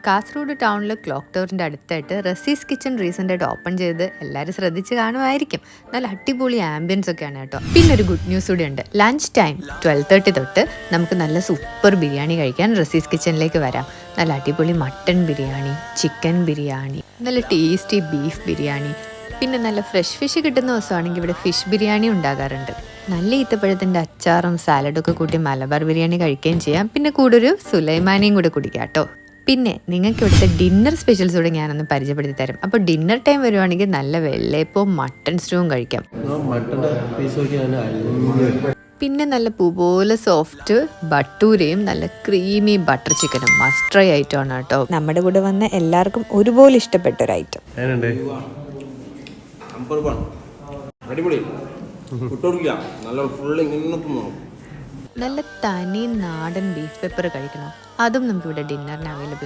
കാസർഗോഡ് ടൗണിലെ ക്ലോക്ക് ടവറിൻ്റെ അടുത്തായിട്ട് റസീസ് kitchen റീസെൻ്റായിട്ട് open ചെയ്ത് എല്ലാവരും ശ്രദ്ധിച്ച് കാണുമായിരിക്കും. നല്ല അടിപൊളി ആംബിയൻസ് ഒക്കെയാണ് കേട്ടോ. പിന്നെ ഒരു ഗുഡ് ന്യൂസ് കൂടി ഉണ്ട്. ലഞ്ച് ടൈം 12:30 തൊട്ട് നമുക്ക് നല്ല സൂപ്പർ ബിരിയാണി കഴിക്കാൻ റസീസ് കിച്ചണിലേക്ക് വരാം. നല്ല അടിപൊളി മട്ടൺ ബിരിയാണി, ചിക്കൻ ബിരിയാണി, നല്ല ടേസ്റ്റി ബീഫ് ബിരിയാണി, പിന്നെ നല്ല ഫ്രഷ് ഫിഷ് കിട്ടുന്ന ദിവസമാണെങ്കിൽ ഇവിടെ ഫിഷ് ബിരിയാണി ഉണ്ടാകാറുണ്ട്. നല്ല ഈത്തപ്പഴത്തിൻ്റെ അച്ചാറും സാലഡൊക്കെ കൂട്ടി മലബാർ ബിരിയാണി കഴിക്കുകയും ചെയ്യാം. പിന്നെ കൂടെ ഒരു സുലൈമാനിയും കൂടെ കുടിക്കാം കേട്ടോ. പിന്നെ നിങ്ങൾക്ക് ഇവിടുത്തെ ഡിന്നർ സ്പെഷ്യൽസ് കൂടെ ഞാനൊന്ന് പരിചയപ്പെടുത്തി തരും. അപ്പോൾ ഡിന്നർ ടൈം വരുവാണെങ്കിൽ നല്ല വെള്ളയപ്പവും മട്ടൺ സ്റ്റൂവും കഴിക്കാം. പിന്നെ നല്ല പൂ പോലെ സോഫ്റ്റ് ബട്ടൂരയും നല്ല ക്രീമി ബട്ടർ ചിക്കനും മസ്റ്റ് ട്രൈ ഐറ്റം ആണ് കേട്ടോ. നമ്മുടെ കൂടെ വന്ന എല്ലാവർക്കും ഒരുപോലെ ഇഷ്ടപ്പെട്ട ഒരു ഐറ്റം. നല്ല തനി നാടൻ ബീഫ് പെപ്പർ കഴിക്കണം. അതും നമുക്കിവിടെ ഡിന്നറിന് അവൈലബിൾ.